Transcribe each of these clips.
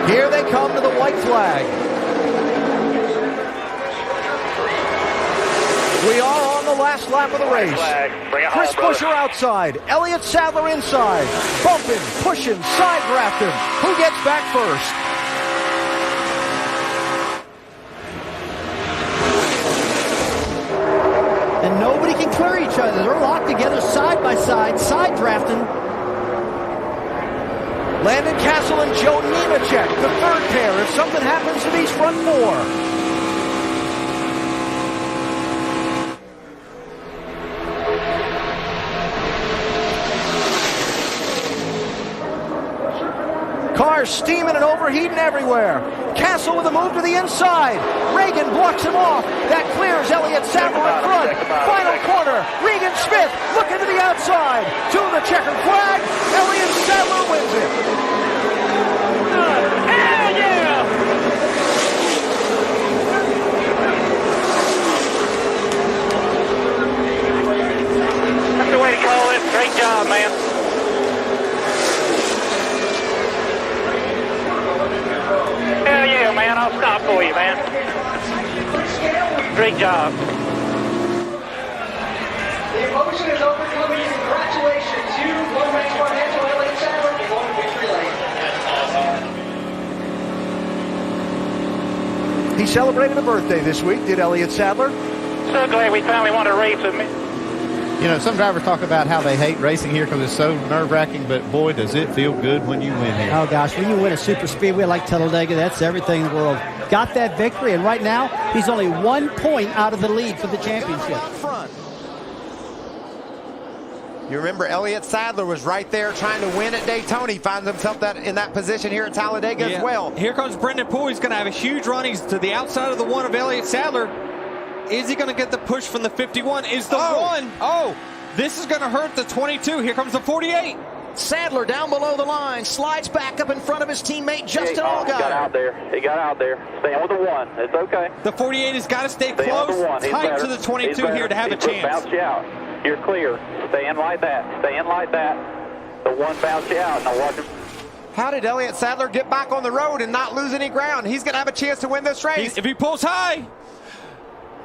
Here they come to the white flag. We are on the last lap of the race. Chris Buescher outside, Elliott Sadler inside. Bumping, pushing, side drafting. Who gets back first? And nobody can clear each other. They're locked together side by side drafting. Landon Cassill and Joe Nemechek, the third pair, if something happens to these front four. Cars steaming and overheating everywhere. Cassill with a move to the inside. Regan blocks him off. That clears Elliott Sadler in front. Final corner. Regan Smith looking to the outside. To the checkered flag. Elliott Sadler wins it. Hell yeah! That's the way to call it. Great job, man. Hell yeah, man. I'll stop for you, man. Great job. The emotion is overcoming. Congratulations. You won race financial Elliott Sadler. You're going to victory lane. He celebrated a birthday this week, did Elliott Sadler? So glad we finally won a race with me. You know, some drivers talk about how they hate racing here because it's so nerve-wracking, but boy, does it feel good when you win here. Oh, gosh, when you win a super speedway like Talladega, that's everything in the world. Got that victory, and right now, he's only 1 point out of the lead for the championship. You remember Elliott Sadler was right there trying to win at Daytona. He finds himself in that position here at Talladega as well. Here comes Brendan Poole. He's going to have a huge run. He's to the outside of the one of Elliott Sadler. Is he going to get the push from the 51? Is the one? Oh, this is going to hurt the 22. Here comes the 48. Sadler down below the line, slides back up in front of his teammate Justin Allgaier. He got out there. He got out there. Staying with the one. It's okay. The 48 has got to stay close, tight to the 22 here to have a chance. Bounce you out. You're clear. Stay in like that. Stay in like that. The one bounce you out. Now watch him. How did Elliott Sadler get back on the road and not lose any ground? He's going to have a chance to win this race. If he pulls high.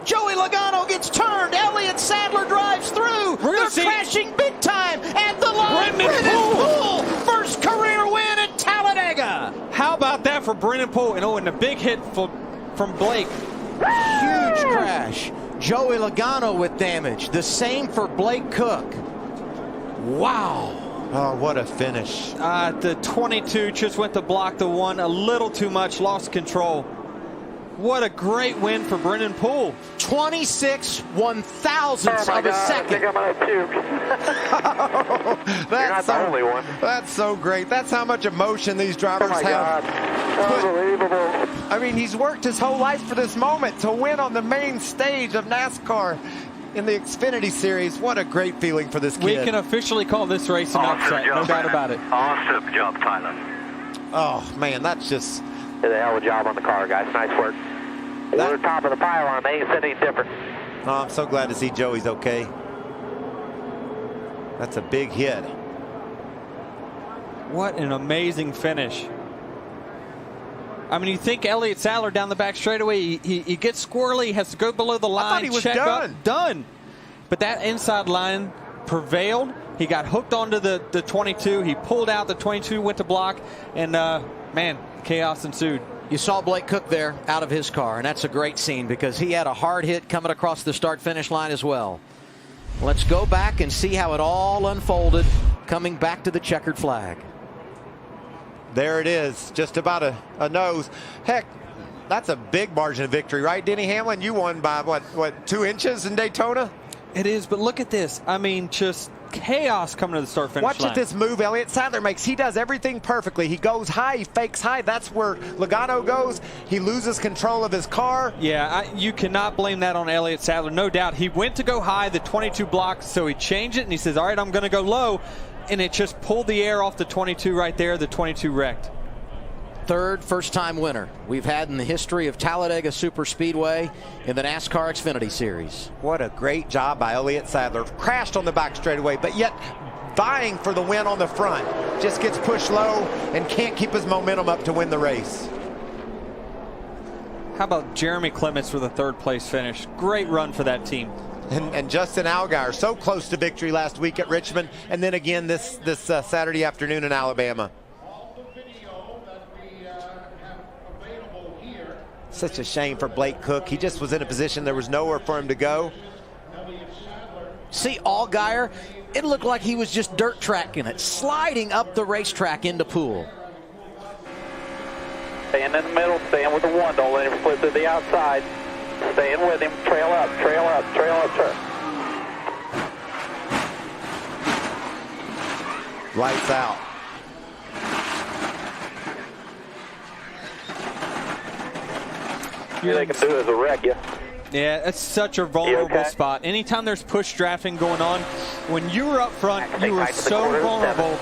Joey Logano gets turned. Elliott Sadler drives through. They're crashing big time at the line. Brendan Poole, first career win at Talladega. How about that for Brendan Poole? And a big hit from Blake. Huge crash. Joey Logano with damage. The same for Blake Cook. Wow. Oh, what a finish. The 22 just went to block the one a little too much, lost control. What a great win for Brendan Poole. 26 1,000ths of a second. I think I'm going to puke. You're not the only one. That's so great. That's how much emotion these drivers have. God. Unbelievable. I mean, he's worked his whole life for this moment to win on the main stage of NASCAR in the Xfinity Series. What a great feeling for this kid. We can officially call this race an upset, no doubt about it. Awesome job, Tyler. Oh, man, that's just... Did a hell of a job on the car, guys. Nice work. We're top of the pile. They ain't said anything different. Oh, I'm so glad to see Joey's okay. That's a big hit. What an amazing finish. I mean, you think Elliott Sadler down the back straightaway, he gets squirrely, has to go below the line. I thought he was check done. Up, done. But that inside line prevailed. He got hooked onto the 22. He pulled out. The 22 went to block. And, man, chaos ensued. You saw Blake Cook there out of his car, and that's a great scene because he had a hard hit coming across the start-finish line as well. Let's go back and see how it all unfolded coming back to the checkered flag. There it is, just about a nose. Heck, that's a big margin of victory, right, Denny Hamlin? You won by, what 2 inches in Daytona? It is, but look at this. I mean, just chaos coming to the start-finish line. Watch this move Elliott Sadler makes. He does everything perfectly. He goes high, he fakes high. That's where Logano goes. He loses control of his car. Yeah, you cannot blame that on Elliott Sadler. No doubt. He went to go high, the 22 blocked, so he changed it, and he says, all right, I'm going to go low. And it just pulled the air off the 22 right there. The 22 wrecked. Third first-time winner we've had in the history of Talladega Superspeedway in the NASCAR Xfinity Series. What a great job by Elliott Sadler. Crashed on the back straightaway, but yet vying for the win on the front. Just gets pushed low and can't keep his momentum up to win the race. How about Jeremy Clements for the third place finish? Great run for that team. And Justin Allgaier, so close to victory last week at Richmond, and then again this Saturday afternoon in Alabama. Such a shame for Blake Cook. He just was in a position there was nowhere for him to go. See Allgaier, it looked like he was just dirt tracking it, sliding up the racetrack into Poole. Staying in the middle, staying with the one. Don't let him slip to the outside. Staying with him. Trail up, trail up, trail up, trail. Lights out. All they can do is wreck you. Yeah, that's such a vulnerable okay? spot. Anytime there's push drafting going on, when you were up front, you were so vulnerable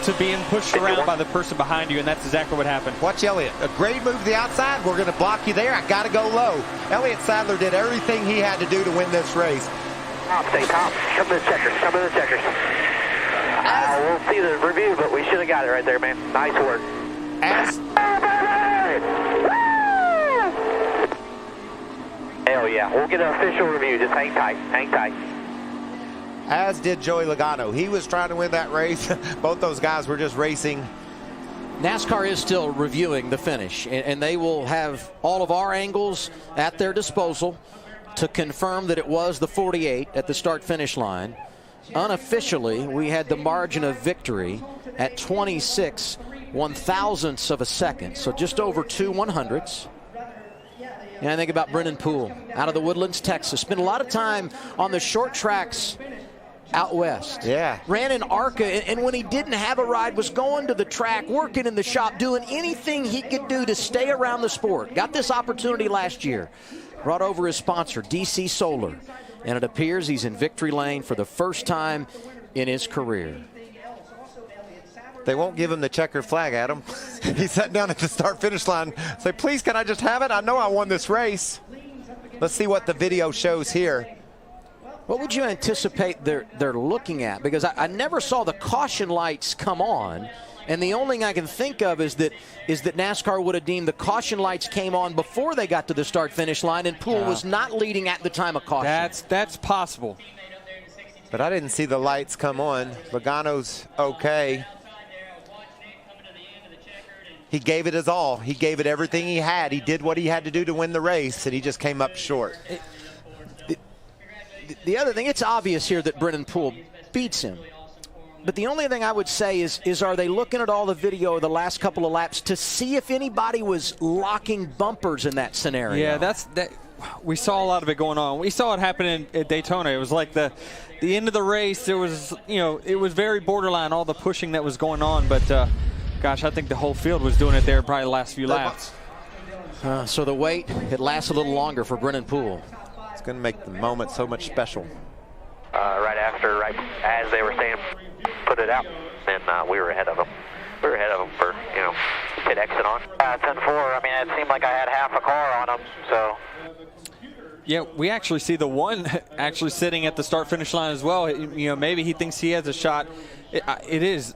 to being pushed around by the person behind you, and that's exactly what happened. Watch Elliott. A great move to the outside. We're going to block you there. I got to go low. Elliott Sadler did everything he had to do to win this race. Top, stay top. Come to the checkers. Come to the checkers. We'll see the review, but we should have got it right there, man. Nice work. Hell yeah. We'll get an official review. Just hang tight. Hang tight. As did Joey Logano. He was trying to win that race. Both those guys were just racing. NASCAR is still reviewing the finish, and they will have all of our angles at their disposal to confirm that it was the 48 at the start-finish line. Unofficially, we had the margin of victory at 26 one-thousandths of a second, so just over 2 100ths. And I think about Brennan Poole out of the Woodlands, Texas. Spent a lot of time on the short tracks out west. Yeah. Ran in ARCA, and when he didn't have a ride, was going to the track, working in the shop, doing anything he could do to stay around the sport. Got this opportunity last year. Brought over his sponsor, DC Solar. And it appears he's in victory lane for the first time in his career. They won't give him the checkered flag, Adam. He sat down at the start-finish line. Say, please, can I just have it? I know I won this race. Let's see what the video shows here. What would you anticipate they're looking at? Because I never saw the caution lights come on, and the only thing I can think of is that NASCAR would have deemed the caution lights came on before they got to the start-finish line, and Poole was not leading at the time of caution. That's possible. But I didn't see the lights come on. Logano's okay. He gave it his all. He gave it everything he had. He did what he had to do to win the race, and he just came up short. The other thing, it's obvious here that Brennan Poole beats him. But the only thing I would say is are they looking at all the video of the last couple of laps to see if anybody was locking bumpers in that scenario? Yeah, that. We saw a lot of it going on. We saw it happen at Daytona. It was like the end of the race. It was, it was very borderline, all the pushing that was going on. But, gosh, I think the whole field was doing it there probably the last few laps. So the wait, it lasts a little longer for Brennan Poole. It's going to make the moment so much special. Right as they were saying, put it out, then we were ahead of them. We were ahead of them for, pit exit on. 10-4, I mean, it seemed like I had half a car on them, so. Yeah, we actually see the one actually sitting at the start-finish line as well. Maybe he thinks he has a shot. It is,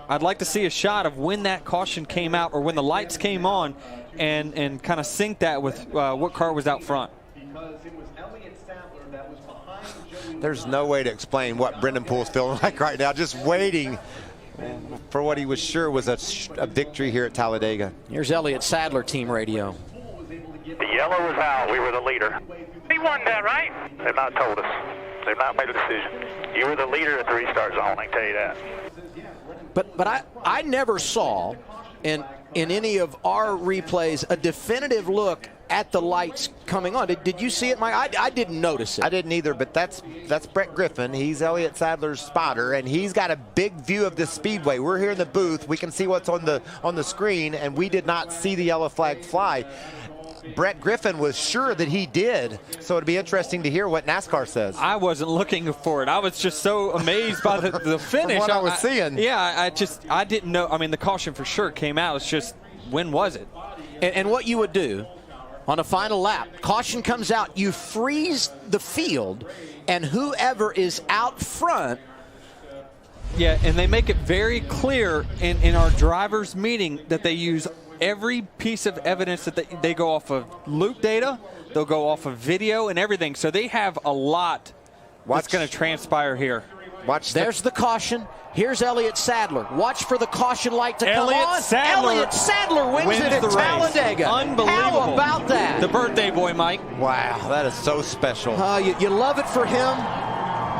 I'd like to see a shot of when that caution came out or when the lights came on and kind of sync that with what car was out front. There's no way to explain what Brennan Poole's feeling like right now, just waiting for what he was sure was a victory here at Talladega. Here's Elliott Sadler, team radio. The yellow was out. We were the leader. He won that, right? They've not told us. They've not made a decision. You were the leader at the restart zone, I can tell you that. But I never saw in any of our replays a definitive look at the lights coming on. Did you see it, Mike? I didn't notice it. I didn't either, but that's Brett Griffin. He's Elliott Sadler's spotter, and he's got a big view of the speedway. We're here in the booth. We can see what's on the screen, and we did not see the yellow flag fly. Brett Griffin was sure that he did, so it'd be interesting to hear what NASCAR says. I wasn't looking for it. I was just so amazed by the finish. What I was seeing. Yeah, I didn't know. I mean, the caution for sure came out. It's just, when was it? And what you would do on a final lap, caution comes out, you freeze the field, and whoever is out front Yeah, and they make it very clear in our drivers' meeting that they use every piece of evidence that they go off of loop data, they'll go off of video and everything. So they have a lot that's going to transpire here. There's the caution. Here's Elliott Sadler. Watch for the caution light to come on. Elliott Sadler wins it at Talladega. Unbelievable. How about that? The birthday boy, Mike. Wow, that is so special. You love it for him.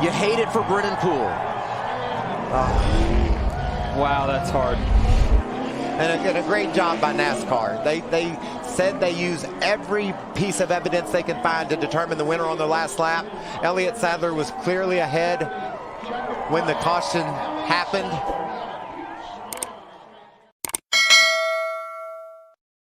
You hate it for Brennan Poole. Wow, that's hard. And a great job by NASCAR. They said they use every piece of evidence they can find to determine the winner on the last lap. Elliott Sadler was clearly ahead when the caution happened.